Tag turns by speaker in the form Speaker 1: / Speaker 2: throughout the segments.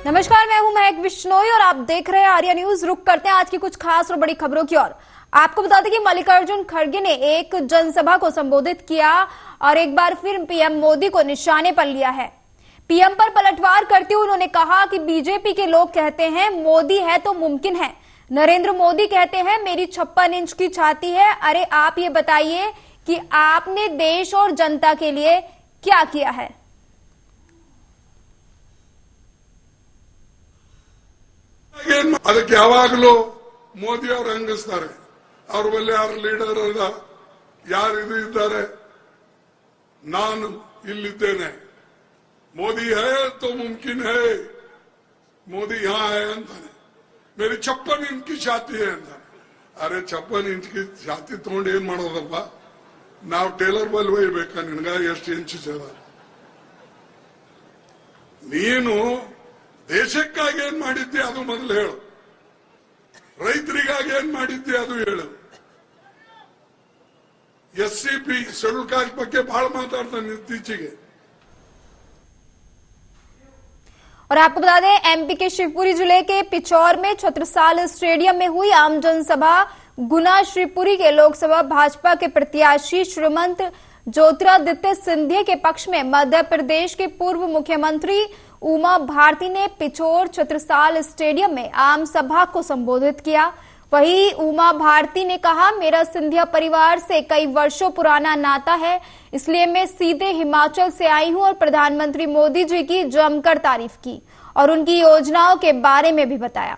Speaker 1: नमस्कार, मैं हूं महक बिश्नोई और आप देख रहे हैं आर्या न्यूज। रुक करते हैं आज की कुछ खास और बड़ी खबरों की ओर। आपको बता दें कि मल्लिकार्जुन खड़गे ने एक जनसभा को संबोधित किया और एक बार फिर पीएम मोदी को निशाने पर लिया है। पीएम पर पलटवार करते हुए उन्होंने कहा कि बीजेपी के लोग कहते हैं मोदी है तो मुमकिन है। नरेंद्र मोदी कहते हैं मेरी 56 इंच की छाती है। अरे आप ये बताइए कि आपने देश और जनता के लिए क्या किया है।
Speaker 2: ಅದಕ್ಕೆ ಯಾವಾಗಲೂ ಮೋದಿ ಅವರು ಹಂಗಿಸ್ತಾರೆ. ಅವ್ರ ಬಳಿ ಯಾರು ಲೀಡರ್ ಅಲ್ಲ, ಯಾರು ಇದು ಇದ್ದಾರೆ, ನಾನು ಇಲ್ಲಿದ್ದೇನೆ, ಮೋದಿ ಹೈ ತೋ ಮುಮ್ಕಿನ್ ಹೈ, ಮೋದಿ ಯಹಾ ಹೈ ಅಂತಾನೆ. ಮೇರಿ 56 ಇಂಚ್ ಕಿ ಛಾತಿ ಹೈ ಅಂತಾನೆ. ಅರೆ 56 ಇಂಚ್ ಕಿ ಛಾತಿ ತಗೊಂಡು ಏನ್ ಮಾಡೋದಪ್ಪ? ನಾವು ಟೇಲರ್ ಬಲ್ ಒಯ್ಬೇಕಾ? ನಿನ್ಗ ಎಷ್ಟು ಇಂಚ್ ಜನ? ನೀನು ದೇಶಕ್ಕಾಗಿ ಏನ್ ಮಾಡಿದ್ದೆ ಅದು ಮೊದಲು ಹೇಳು, ರೈತರಿಗಾಗಿ ಏನ್ ಮಾಡಿದ್ದೆ ಅದು ಹೇಳು. ಎಸ್ಸಿಪಿ ಶೆಡ್ಯೂಲ್ ಕಾಸ್ಟ್ ಬಗ್ಗೆ ಬಹಳ ಮಾತಾಡ್ತಾನೆ ಇತ್ತೀಚೆಗೆ।
Speaker 1: और आपको बता दें एमपी के शिवपुरी जिले के पिचौर में छत्रसाल स्टेडियम में हुई आम जनसभा गुना श्रीपुरी के लोकसभा भाजपा के प्रत्याशी श्रीमंत ज्योतिरादित्य सिंधिया के पक्ष में मध्य प्रदेश के पूर्व मुख्यमंत्री उमा भारती ने पिछोर छत्रसाल स्टेडियम में आम सभा को संबोधित किया। वहीं उमा भारती ने कहा मेरा सिंधिया परिवार से कई वर्षों पुराना नाता है, इसलिए मैं सीधे हिमाचल से आई हूं और प्रधानमंत्री मोदी जी की जमकर तारीफ की और उनकी योजनाओं के बारे में भी बताया।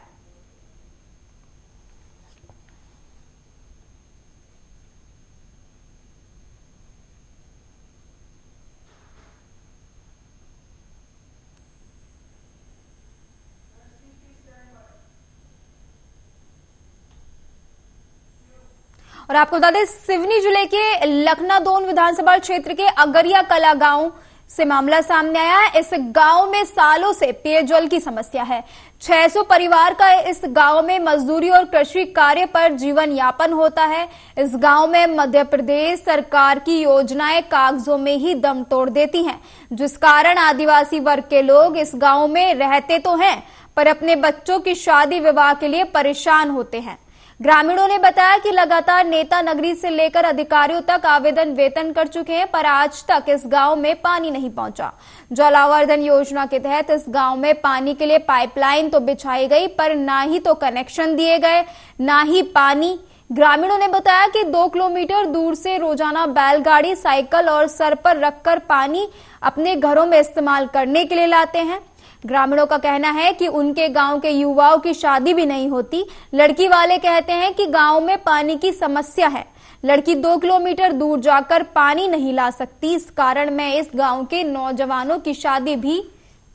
Speaker 1: और आपको बता दें सिवनी जिले के लखनादौन विधानसभा क्षेत्र के अगरिया कला गांव से मामला सामने आया है। इस गांव में सालों से पेयजल की समस्या है। 600 परिवार का इस गांव में मजदूरी और कृषि कार्य पर जीवन यापन होता है। इस गांव में मध्य प्रदेश सरकार की योजनाएं कागजों में ही दम तोड़ देती हैं, जिस कारण आदिवासी वर्ग के लोग इस गांव में रहते तो हैं पर अपने बच्चों की शादी विवाह के लिए परेशान होते हैं। ग्रामीणों ने बताया कि लगातार नेता नगरी से लेकर अधिकारियों तक आवेदन वेतन कर चुके हैं पर आज तक इस गांव में पानी नहीं पहुंचा। जलावर्धन योजना के तहत इस गांव में पानी के लिए पाइपलाइन तो बिछाई गई पर ना ही तो कनेक्शन दिए गए, ना ही पानी। ग्रामीणों ने बताया कि 2 किलोमीटर दूर से रोजाना बैलगाड़ी, साइकिल और सर पर रखकर पानी अपने घरों में इस्तेमाल करने के लिए लाते हैं। ग्रामीणों का कहना है कि उनके गांव के युवाओं की शादी भी नहीं होती। लड़की वाले कहते हैं कि गांव में पानी की समस्या है, लड़की 2 किलोमीटर दूर जाकर पानी नहीं ला सकती, इस कारण मैं इस गांव के नौजवानों की शादी भी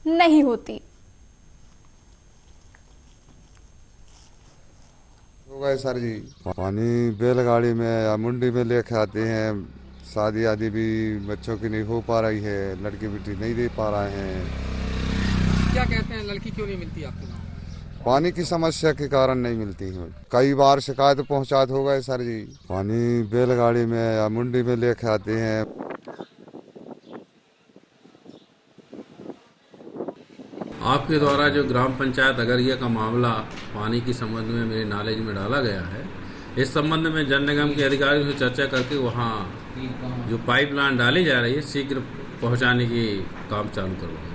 Speaker 1: नहीं होती।
Speaker 3: होगा सर जी, पानी बैलगाड़ी में या मुंडी में लेके आते हैं। शादी आदि भी बच्चों की नहीं हो पा रही है, लड़की बेटी नहीं दे पा रहे हैं।
Speaker 4: क्या कहते हैं, लड़की क्यों नहीं मिलती आपके गाँव?
Speaker 3: पानी की समस्या के कारण नहीं मिलती है। कई बार शिकायत पहुंचात हो गए सर जी। पानी बैलगाड़ी में या मुंडी में लेके आते हैं।
Speaker 5: आपके द्वारा जो ग्राम पंचायत अगरिया का मामला पानी की संबंध में मेरे नॉलेज में डाला गया है, इस संबंध में जल निगम के अधिकारियों से चर्चा करके वहाँ जो पाइपलाइन डाली जा रही है शीघ्र पहुँचाने की काम चालू करूँगा।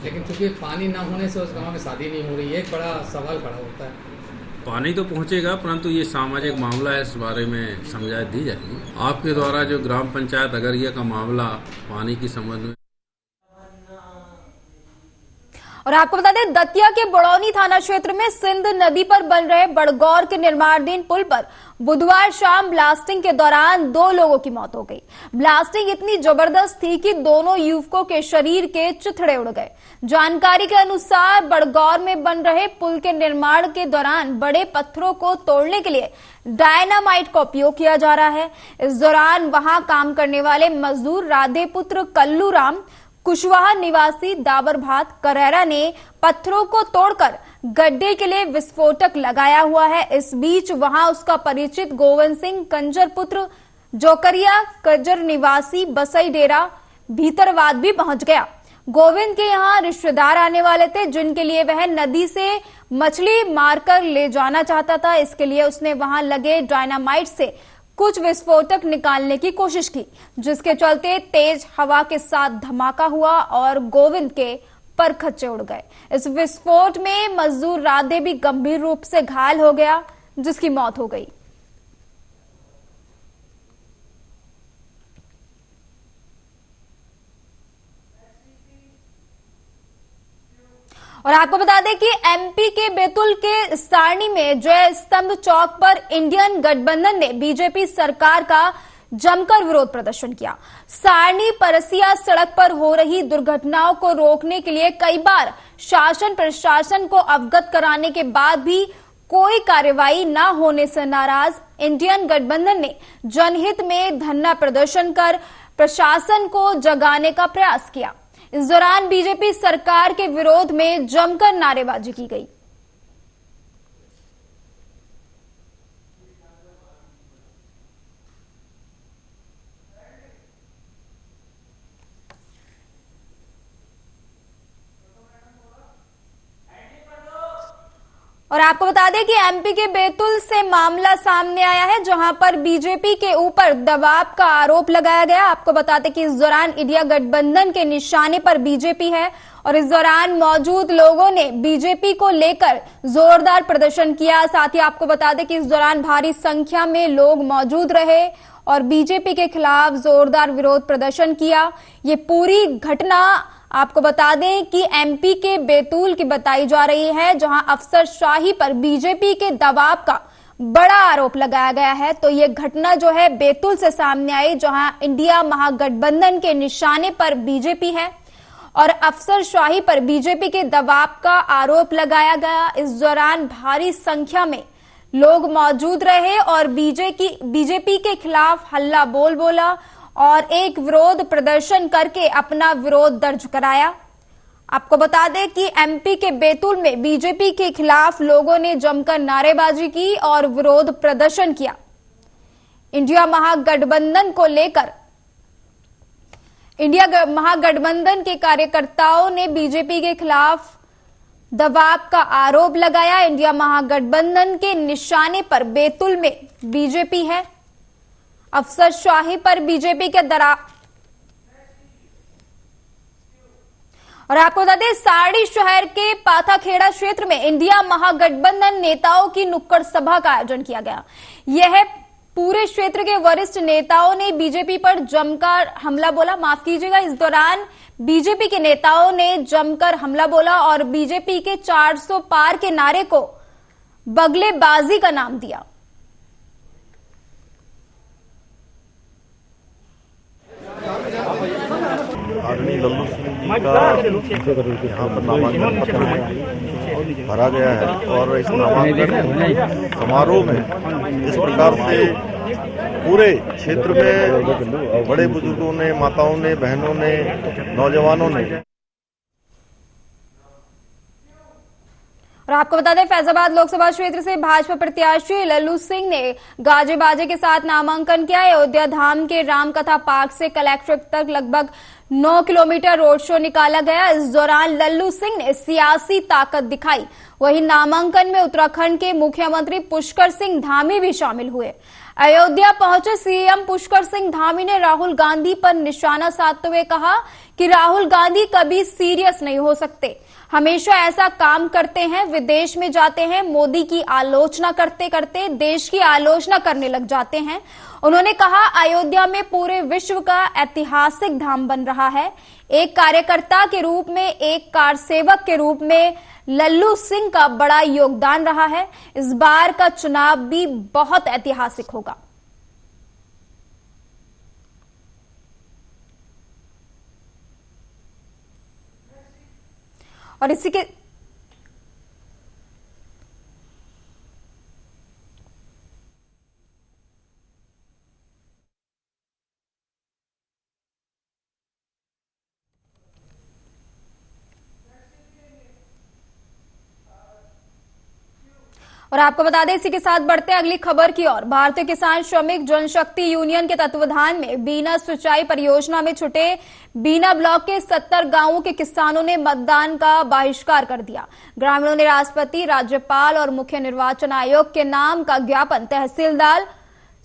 Speaker 4: लेकिन चूंकि पानी न होने से उस गांव में शादी नहीं हो रही है, एक बड़ा सवाल खड़ा होता है।
Speaker 5: पानी तो पहुंचेगा परंतु ये सामाजिक मामला है, इस बारे में समझाइश दी जाएगी। आपके द्वारा जो ग्राम पंचायत अगरिया का मामला पानी के संबंध में।
Speaker 1: और आपको बता दें दतिया के बड़ौनी थाना क्षेत्र में सिंध नदी पर बन रहे बड़गौर के निर्माणाधीन पुल पर बुधवार शाम ब्लास्टिंग के दौरान 2 लोगों की मौत हो गई। ब्लास्टिंग इतनी जबरदस्त थी कि दोनों युवकों के शरीर के चिथड़े उड़ गए। जानकारी के अनुसार बड़गौर में बन रहे पुल के निर्माण के दौरान बड़े पत्थरों को तोड़ने के लिए डायनामाइट का उपयोग किया जा रहा है। इस दौरान वहां काम करने वाले मजदूर राधे पुत्र कल्लू राम कुशवाहा निवासी दाबरभात करेरा ने पत्थरों को तोड़कर गड्ढे के लिए विस्फोटक लगाया हुआ है। इस बीच वहां उसका परिचित गोविंद सिंह कंजर पुत्र जोकरिया कजर निवासी बसई डेरा भीतरवाद भी पहुंच गया। गोविंद के यहाँ रिश्तेदार आने वाले थे, जिनके लिए वह नदी से मछली मारकर ले जाना चाहता था। इसके लिए उसने वहां लगे डायनामाइट से कुछ विस्फोटक निकालने की कोशिश की, जिसके चलते तेज हवा के साथ धमाका हुआ और गोविंद के परखच्चे उड़ गए। इस विस्फोट में मजदूर राधे भी गंभीर रूप से घायल हो गया, जिसकी मौत हो गई। और आपको बता दें कि एमपी के बैतूल के सारणी में जय स्तंभ चौक पर इंडियन गठबंधन ने बीजेपी सरकार का जमकर विरोध प्रदर्शन किया। सारणी परसिया सड़क पर हो रही दुर्घटनाओं को रोकने के लिए कई बार शासन प्रशासन को अवगत कराने के बाद भी कोई कार्रवाई न होने से नाराज इंडियन गठबंधन ने जनहित में धरना प्रदर्शन कर प्रशासन को जगाने का प्रयास किया। इस दौरान बीजेपी सरकार के विरोध में जमकर नारेबाजी की गई। और आपको बता दें कि एमपी के बैतूल से मामला सामने आया है, जहां पर बीजेपी के ऊपर दबाव का आरोप लगाया गया। आपको बताते कि इस दौरान इंडिया गठबंधन के निशाने पर बीजेपी है और इस दौरान मौजूद लोगों ने बीजेपी को लेकर जोरदार प्रदर्शन किया। साथ ही आपको बता दें कि इस दौरान भारी संख्या में लोग मौजूद रहे और बीजेपी के खिलाफ जोरदार विरोध प्रदर्शन किया। ये पूरी घटना आपको बता दें कि एमपी के बैतूल की बताई जा रही है, जहां अफसरशाही पर बीजेपी के दबाव का बड़ा आरोप लगाया गया है। तो ये घटना जो है बैतूल से सामने आई, जहां इंडिया महागठबंधन के निशाने पर बीजेपी है और अफसरशाही पर बीजेपी के दबाव का आरोप लगाया गया। इस दौरान भारी संख्या में लोग मौजूद रहे और बीजेपी के खिलाफ हल्ला बोल बोला और एक विरोध प्रदर्शन करके अपना विरोध दर्ज कराया। आपको बता दें कि एमपी के बैतूल में बीजेपी के खिलाफ लोगों ने जमकर नारेबाजी की और विरोध प्रदर्शन किया। इंडिया महागठबंधन को लेकर इंडिया महागठबंधन के कार्यकर्ताओं ने बीजेपी के खिलाफ दबाव का आरोप लगाया। इंडिया महागठबंधन के निशाने पर बैतूल में बीजेपी है, अफसरशाही पर बीजेपी के और आपको बता दें सारणी शहर के पाथाखेड़ा क्षेत्र में इंडिया महागठबंधन नेताओं की नुक्कड़ सभा का आयोजन किया गया। यह पूरे क्षेत्र के वरिष्ठ नेताओं ने बीजेपी पर जमकर हमला बोला। माफ कीजिएगा, इस दौरान बीजेपी के नेताओं ने जमकर हमला बोला और बीजेपी के 400 पार के नारे को बगलेबाजी का नाम दिया।
Speaker 6: आदरणीय लल्लू सिंह जी का यहाँ पर नामांकन पत्र भरा गया है और इस नामांकन समारोह में इस प्रकार से पूरे क्षेत्र में बड़े बुजुर्गों ने, माताओं ने, बहनों ने, नौजवानों ने।
Speaker 1: और आपको बता दें फैजाबाद लोकसभा क्षेत्र से भाजपा प्रत्याशी लल्लू सिंह ने गाजे बाजे के साथ नामांकन किया। अयोध्या धाम के रामकथा पार्क से कलेक्ट्रेट तक लगभग 9 किलोमीटर रोड शो निकाला गया। इस दौरान लल्लू सिंह ने सियासी ताकत दिखाई। वहीं नामांकन में उत्तराखंड के मुख्यमंत्री पुष्कर सिंह धामी भी शामिल हुए। अयोध्या पहुंचे सीएम पुष्कर सिंह धामी ने राहुल गांधी पर निशाना साधते हुए कहा कि राहुल गांधी कभी सीरियस नहीं हो सकते, हमेशा ऐसा काम करते हैं, विदेश में जाते हैं, मोदी की आलोचना करते करते देश की आलोचना करने लग जाते हैं। उन्होंने कहा अयोध्या में पूरे विश्व का ऐतिहासिक धाम बन रहा है। एक कार्यकर्ता के रूप में, एक कारसेवक के रूप में लल्लू सिंह का बड़ा योगदान रहा है। इस बार का चुनाव भी बहुत ऐतिहासिक होगा। और इसी के और आपको बता दें, इसी के साथ बढ़ते हैं अगली खबर की ओर। भारतीय किसान श्रमिक जनशक्ति यूनियन के तत्वाधान में बीना सिंचाई परियोजना में छुटे बीना ब्लॉक के 70 गांवों के किसानों ने मतदान का बहिष्कार कर दिया। ग्रामीणों ने राष्ट्रपति, राज्यपाल और मुख्य निर्वाचन आयोग के नाम का ज्ञापन तहसीलदार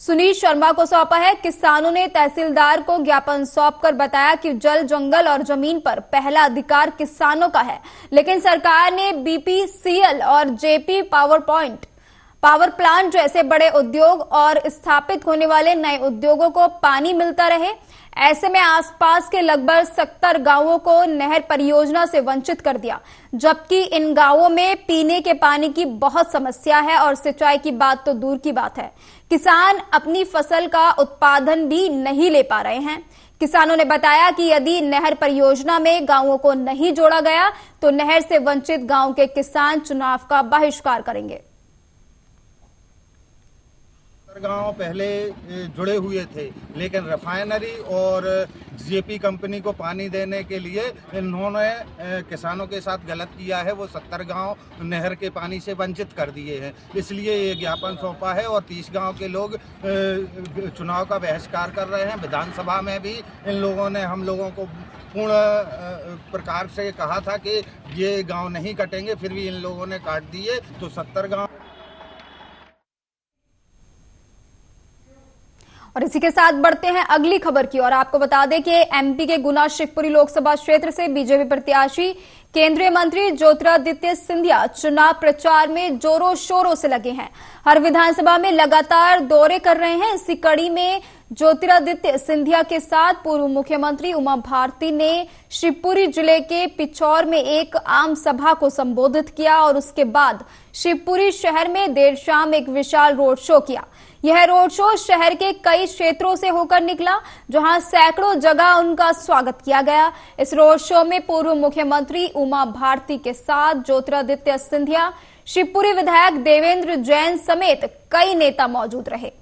Speaker 1: सुनील शर्मा को सौंपा है। किसानों ने तहसीलदार को ज्ञापन सौंपकर बताया कि जल, जंगल और जमीन पर पहला अधिकार किसानों का है, लेकिन सरकार ने बीपीसीएल और जेपी पावर प्लांट जैसे बड़े उद्योग और स्थापित होने वाले नए उद्योगों को पानी मिलता रहे। ऐसे में आसपास के लगभग 70 गांवों को नहर परियोजना से वंचित कर दिया, जबकि इन गांवों में पीने के पानी की बहुत समस्या है और सिंचाई की बात तो दूर की बात है। किसान अपनी फसल का उत्पादन भी नहीं ले पा रहे हैं। किसानों ने बताया कि यदि नहर परियोजना में गांवों को नहीं जोड़ा गया तो नहर से वंचित गांव के किसान चुनाव का बहिष्कार करेंगे।
Speaker 7: गांव पहले जुड़े हुए थे, लेकिन रिफाइनरी और जेपी कंपनी को पानी देने के लिए इन्होंने किसानों के साथ गलत किया है। वो 70 गांव नहर के पानी से वंचित कर दिए हैं, इसलिए ये ज्ञापन सौंपा है और 30 गांव के लोग चुनाव का बहिष्कार कर रहे हैं। विधानसभा में भी इन लोगों ने हम लोगों को पूर्ण प्रकार से कहा था कि ये गांव नहीं कटेंगे, फिर भी इन लोगों ने काट दिए। तो 70 गांव।
Speaker 1: और इसी के साथ बढ़ते हैं अगली खबर की ओर। आपको बता दें कि एमपी के गुना शिवपुरी लोकसभा क्षेत्र से बीजेपी प्रत्याशी केंद्रीय मंत्री ज्योतिरादित्य सिंधिया चुनाव प्रचार में जोरों शोरों से लगे हैं। हर विधानसभा में लगातार दौरे कर रहे हैं। इसी कड़ी में ज्योतिरादित्य सिंधिया के साथ पूर्व मुख्यमंत्री उमा भारती ने शिवपुरी जिले के पिछौर में एक आम सभा को संबोधित किया और उसके बाद शिवपुरी शहर में देर शाम एक विशाल रोड शो किया। यह रोड शो शहर के कई क्षेत्रों से होकर निकला, जहां सैकड़ों जगह उनका स्वागत किया गया। इस रोड शो में पूर्व मुख्यमंत्री उमा भारती के साथ ज्योतिरादित्य सिंधिया, शिवपुरी विधायक देवेंद्र जैन समेत कई नेता मौजूद रहे।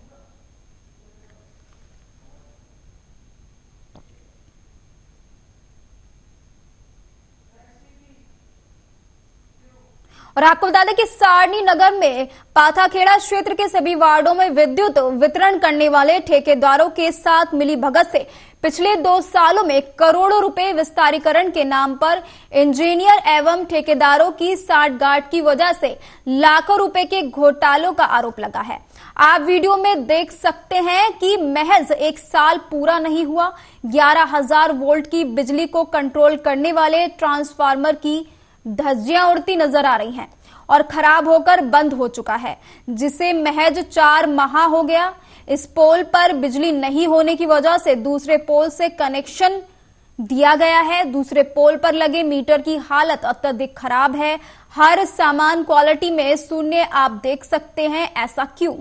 Speaker 1: और आपको बता दें कि सारणी नगर में पाथाखेड़ा क्षेत्र के सभी वार्डों में विद्युत वितरण करने वाले ठेकेदारों के साथ मिली भगत से पिछले 2 सालों में करोड़ों रुपए विस्तारीकरण के नाम पर इंजीनियर एवं ठेकेदारों की साठगांठ की वजह से लाखों रुपए के घोटालों का आरोप लगा है। आप वीडियो में देख सकते हैं कि महज 1 साल पूरा नहीं हुआ, 11,000 वोल्ट की बिजली को कंट्रोल करने वाले ट्रांसफार्मर की धज्जियां उड़ती नजर आ रही हैं और खराब होकर बंद हो चुका है, जिसे महज 4 माह हो गया। इस पोल पर बिजली नहीं होने की वजह से दूसरे पोल से कनेक्शन दिया गया है। दूसरे पोल पर लगे मीटर की हालत अत्यधिक खराब है। हर सामान क्वालिटी में शून्य आप देख सकते हैं। ऐसा क्यों?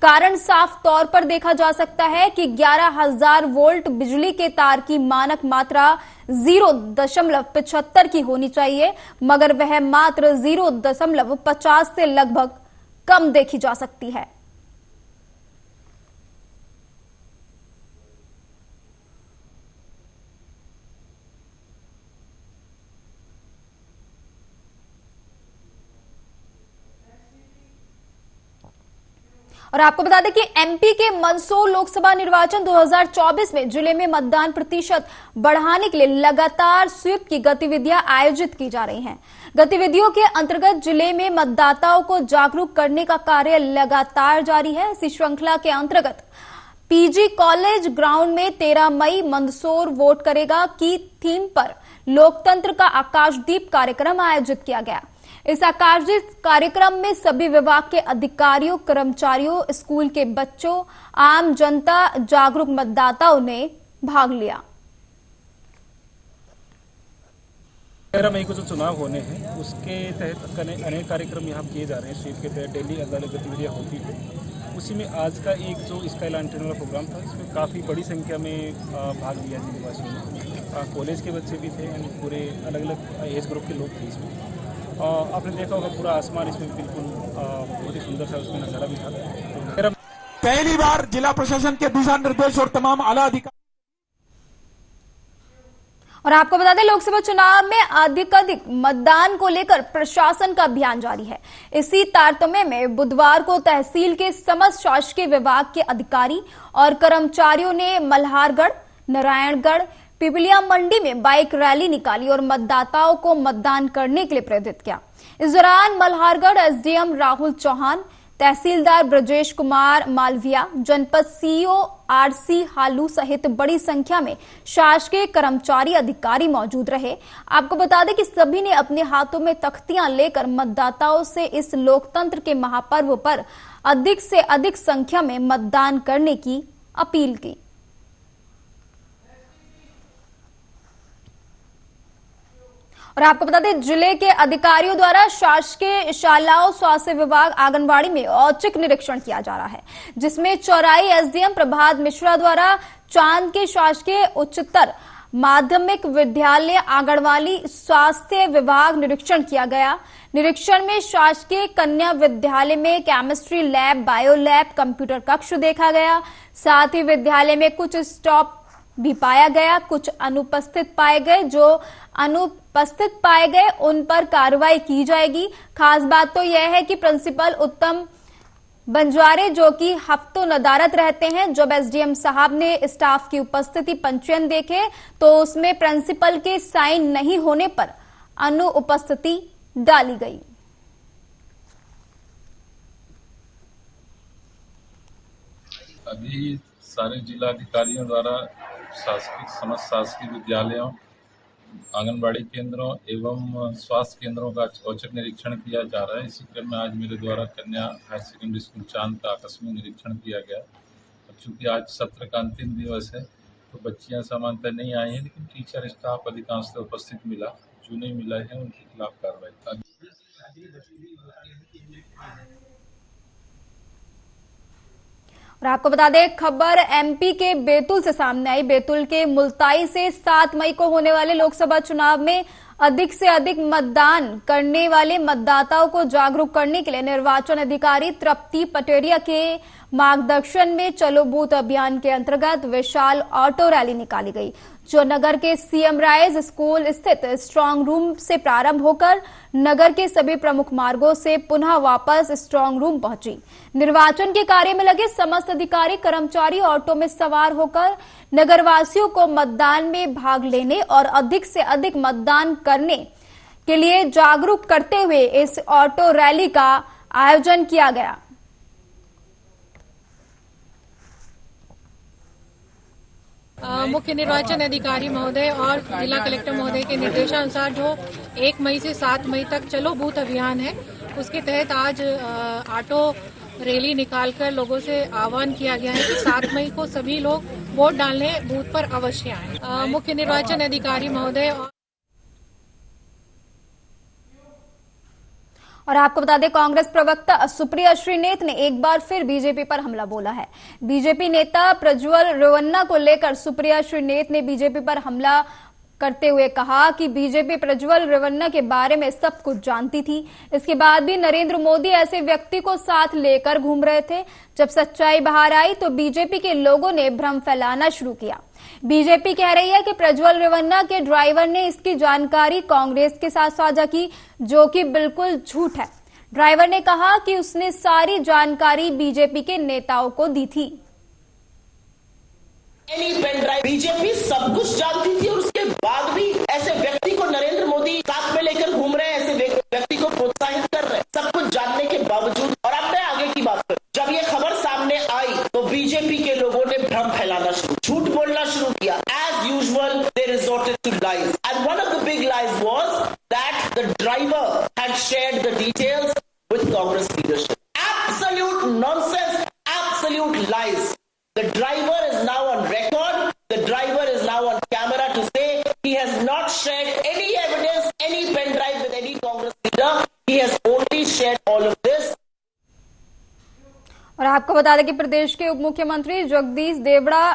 Speaker 1: कारण साफ तौर पर देखा जा सकता है कि 11,000 वोल्ट बिजली के तार की मानक मात्रा 0.75 की होनी चाहिए, मगर वह मात्र 0.50 से लगभग कम देखी जा सकती है। और आपको बता दें कि एमपी के मंदसौर लोकसभा निर्वाचन 2024 में जिले में मतदान प्रतिशत बढ़ाने के लिए लगातार स्वीप की गतिविधियां आयोजित की जा रही हैं। गतिविधियों के अंतर्गत जिले में मतदाताओं को जागरूक करने का कार्य लगातार जारी है। इसी श्रृंखला के अंतर्गत पीजी कॉलेज ग्राउंड में 13 मई मंदसौर वोट करेगा की थीम पर लोकतंत्र का आकाशदीप कार्यक्रम आयोजित किया गया। इस आकाशदीप कार्यक्रम में सभी विभाग के अधिकारियों, कर्मचारियों, स्कूल के बच्चों, आम जनता, जागरूक मतदाताओं ने भाग लिया।
Speaker 8: 13 मई को जो चुनाव होने हैं उसके तहत अनेक कार्यक्रम यहाँ किए जा रहे हैं। स्वीप के तहत डेली अलग अलग गतिविधियाँ होती हैं। उसी में आज का एक जो स्काई लैंटर्न वाला प्रोग्राम था, इसमें काफ़ी बड़ी संख्या में भाग लिया जिलेवासियों ने। कॉलेज के बच्चे भी थे, यानी पूरे अलग अलग एज ग्रुप के लोग थे इसमें। आपने देखा होगा पूरा आसमान इसमें बिल्कुल बहुत ही सुंदर सा उसमें नजारा भी था।
Speaker 9: पहली बार जिला प्रशासन के दिशा निर्देश और तमाम आला अधिकारी।
Speaker 1: और आपको बता दें, लोकसभा चुनाव में अधिक मतदान को लेकर प्रशासन का अभियान जारी है। इसी तारतम्य में बुधवार को तहसील के समस्त शासकीय विभाग के अधिकारी और कर्मचारियों ने मल्हारगढ़, नारायणगढ़, पिपलिया मंडी में बाइक रैली निकाली और मतदाताओं को मतदान करने के लिए प्रेरित किया। इस दौरान मल्हारगढ़ एसडीएम राहुल चौहान, तहसीलदार ब्रजेश कुमार मालविया, जनपद सीईओ आरसी हालू सहित बड़ी संख्या में शासकीय कर्मचारी अधिकारी मौजूद रहे। आपको बता दें कि सभी ने अपने हाथों में तख्तियां लेकर मतदाताओं से इस लोकतंत्र के महापर्व पर अधिक से अधिक संख्या में मतदान करने की अपील की। और आपको बता दें, जिले के अधिकारियों द्वारा शासकीय शालाओं, स्वास्थ्य विभाग, आंगनबाड़ी में औचक निरीक्षण किया जा रहा है, जिसमें चौराई एसडीएम प्रभात मिश्रा द्वारा चांद के शासकीय उच्चतर माध्यमिक विद्यालय आंगनबाड़ी स्वास्थ्य विभाग निरीक्षण किया गया। निरीक्षण में शासकीय कन्या विद्यालय में chemistry lab, bio lab, computer कक्ष देखा गया। साथ ही विद्यालय में कुछ स्टॉप भी पाया गया, कुछ अनुपस्थित पाए गए। जो अनुपस्थित पाए गए उन पर कार्रवाई की जाएगी। खास बात तो यह है कि प्रिंसिपल उत्तम बंजारे, जो कि हफ्तों नदारत रहते हैं, जब एसडीएम साहब ने स्टाफ की उपस्थिति पंजीयन देखे तो उसमें प्रिंसिपल के साइन नहीं होने पर अनुपस्थिति डाली गई।
Speaker 9: अभी सारे जिलाधिकारियों द्वारा समस्त शासकीय विद्यालयों, आंगनबाड़ी केंद्रों एवं स्वास्थ्य केंद्रों का औचक निरीक्षण किया जा रहा है। इसी क्रम में आज मेरे द्वारा कन्या हायर सेकेंडरी स्कूल चांद का आकस्मिक निरीक्षण किया गया। अब चूंकि आज सत्र का अंतिम दिवस है तो बच्चियां सामान्यतः नहीं आई हैं, लेकिन टीचर स्टाफ अधिकांशतः उपस्थित मिला। जो नहीं मिला है उनके खिलाफ कार्रवाई।
Speaker 1: और आपको बता दें, खबर एमपी के बैतूल से सामने आई। बैतूल के मुल्ताई से 7 मई को होने वाले लोकसभा चुनाव में अधिक से अधिक मतदान करने वाले मतदाताओं को जागरूक करने के लिए निर्वाचन अधिकारी तृप्ति पटेरिया के मार्गदर्शन में चलो बूथ अभियान के अंतर्गत विशाल ऑटो रैली निकाली गई, जो नगर के सीएम राइज स्कूल स्थित स्ट्रांग रूम से प्रारंभ होकर नगर के सभी प्रमुख मार्गों से पुनः वापस स्ट्रांग रूम पहुंची। निर्वाचन के कार्य में लगे समस्त अधिकारी कर्मचारी ऑटो में सवार होकर नगरवासियों को मतदान में भाग लेने और अधिक से अधिक मतदान करने के लिए जागरूक करते हुए इस ऑटो रैली का आयोजन किया गया।
Speaker 10: मुख्य निर्वाचन अधिकारी महोदय और जिला कलेक्टर महोदय के निर्देशानुसार जो 1 मई से 7 मई तक चलो बूथ अभियान है, उसके तहत आज ऑटो रैली निकालकर लोगों से आह्वान किया गया है कि 7 मई को सभी लोग वोट डालने बूथ पर अवश्य आएं। मुख्य निर्वाचन अधिकारी महोदय
Speaker 1: और आपको बता दें, कांग्रेस प्रवक्ता सुप्रिया श्रीनेत ने एक बार फिर बीजेपी पर हमला बोला है। बीजेपी नेता प्रज्वल रेवन्ना को लेकर सुप्रिया श्रीनेत ने बीजेपी पर हमला करते हुए कहा कि बीजेपी प्रज्वल रेवन्ना के बारे में सब कुछ जानती थी। इसके बाद भी नरेंद्र मोदी ऐसे व्यक्ति को साथ लेकर घूम रहे थे। जब सच्चाई बाहर आई तो बीजेपी के लोगों ने भ्रम फैलाना शुरू किया। बीजेपी कह रही है कि प्रज्वल रेवन्ना के ड्राइवर ने इसकी जानकारी कांग्रेस के साथ साझा की, जो कि बिल्कुल झूठ है। ड्राइवर ने कहा कि उसने सारी जानकारी बीजेपी के नेताओं को दी थी।
Speaker 11: बीजेपी सब कुछ जानती थी और उसके बाद भी ऐसे व्यक्ति को नरेंद्र मोदी साथ में लेकर घूम रहे हैं, ऐसे व्यक्ति को प्रोत्साहित कर रहे हैं, सब कुछ जानने के बावजूद। और अब मैं आगे की बात करूं, जब ये खबर सामने आई तो बीजेपी के लोगों ने भ्रम फैलाना शुरू, झूठ बोलना शुरू किया। As usual they resorted to lies and one of the big lies was that the driver had shared the details with Congress leadership. Absolute nonsense, absolute lies. The driver is now on record. The driver is now on camera to say he has not shared any evidence, any pen drive with any Congress leader. He has only shared all of this.
Speaker 1: और आपको बता दें कि प्रदेश के उप मुख्यमंत्री जगदीश देवड़ा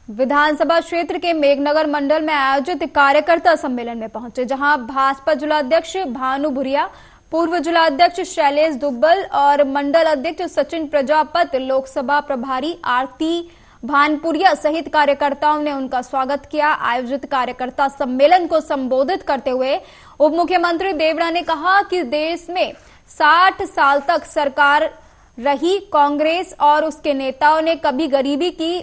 Speaker 1: विधानसभा क्षेत्र के मेघनगर मंडल में आयोजित कार्यकर्ता सम्मेलन में पहुंचे, जहां भाजपा जिलाध्यक्ष भानु भुरिया, पूर्व जिलाध्यक्ष शैलेश दुब्बल और मंडल अध्यक्ष सचिन प्रजापत, लोकसभा प्रभारी आरती भानपुरिया सहित कार्यकर्ताओं ने उनका स्वागत किया। आयोजित कार्यकर्ता सम्मेलन को संबोधित करते हुए उप मुख्यमंत्री देवड़ा ने कहा कि देश में 60 साल तक सरकार रही कांग्रेस और उसके नेताओं ने कभी गरीबी की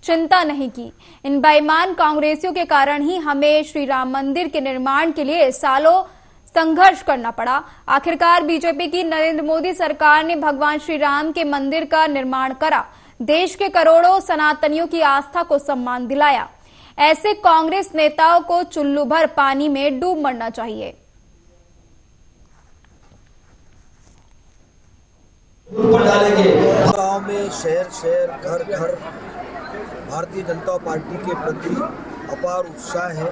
Speaker 1: चिंता नहीं की। इन बेईमान कांग्रेसियों के कारण ही हमें श्री राम मंदिर के निर्माण के लिए सालों संघर्ष करना पड़ा। आखिरकार बीजेपी की नरेंद्र मोदी सरकार ने भगवान श्री राम के मंदिर का निर्माण करा, देश के करोड़ों सनातनियों की आस्था को सम्मान दिलाया। ऐसे कांग्रेस नेताओं को चुल्लू भर पानी में डूब मरना चाहिए।
Speaker 12: गांव में, शहर शहर, घर घर भारतीय जनता पार्टी के प्रति अपार उत्साह है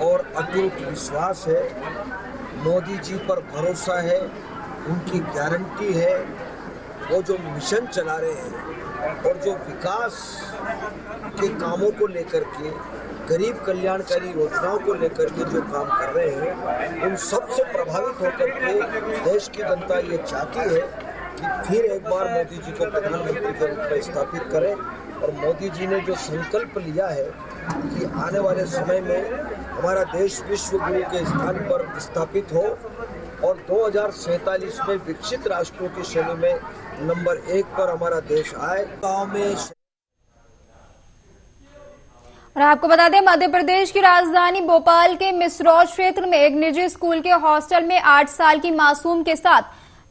Speaker 12: और अटूट विश्वास है। मोदी जी पर भरोसा है, उनकी गारंटी है। वो जो मिशन चला रहे हैं और जो विकास के कामों को लेकर के, गरीब कल्याणकारी योजनाओं को लेकर के जो काम कर रहे हैं, उन सबसे प्रभावित होकर के देश की जनता ये चाहती है कि फिर एक बार मोदी जी को प्रधानमंत्री के रूप में स्थापित करें। और मोदी जी ने जो संकल्प लिया है कि आने वाले समय में हमारा देश विश्व गुरु के स्थान पर स्थापित हो और 2047 में विकसित राष्ट्रों की श्रेणी में नंबर 1 पर हमारा देश आए। गाँव में
Speaker 1: और आपको बता दें, मध्य प्रदेश की राजधानी भोपाल के मिसरौद क्षेत्र में एक निजी स्कूल के हॉस्टल में 8 साल की मासूम के साथ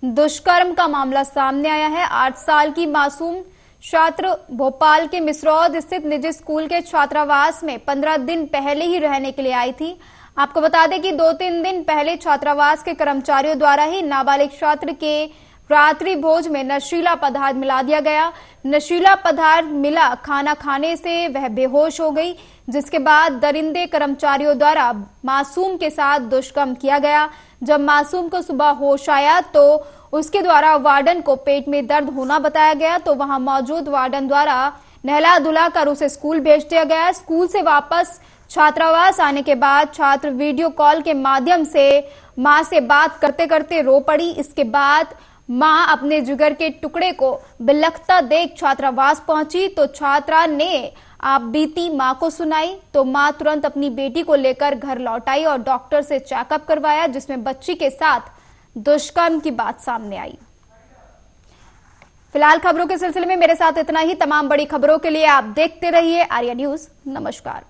Speaker 1: दुष्कर्म का मामला सामने आया है। 8 साल की मासूम छात्र भोपाल के मिसरौद स्थित निजी स्कूल के छात्रावास में 15 दिन पहले ही रहने के लिए आई थी। आपको बता दें कि 2-3 दिन पहले छात्रावास के कर्मचारियों द्वारा ही नाबालिग छात्र के रात्रि भोज में नशीला पदार्थ मिला दिया गया। नशीला पदार्थ मिला खाना खाने से वह बेहोश हो गई, जिसके बाद दरिंदे कर्मचारियों द्वारा मासूम के साथ दुष्कर्म किया गया। जब मासूम को सुबह होश आया तो उसके द्वारा वार्डन को पेट में दर्द होना बताया गया, तो वहां मौजूद वार्डन द्वारा नहला धुला कर उसे स्कूल भेज दिया गया। स्कूल से वापस छात्रावास आने के बाद छात्र वीडियो कॉल के माध्यम से मां से बात करते करते रो पड़ी। इसके बाद मां अपने जिगर के टुकड़े को बिलखता देख छात्रावास पहुंची तो छात्रा ने आप बीती मां को सुनाई, तो मां तुरंत अपनी बेटी को लेकर घर लौट आई और डॉक्टर से चेकअप करवाया, जिसमें बच्ची के साथ दुष्कर्म की बात सामने आई। फिलहाल खबरों के सिलसिले में मेरे साथ इतना ही। तमाम बड़ी खबरों के लिए आप देखते रहिए आर्या न्यूज। नमस्कार।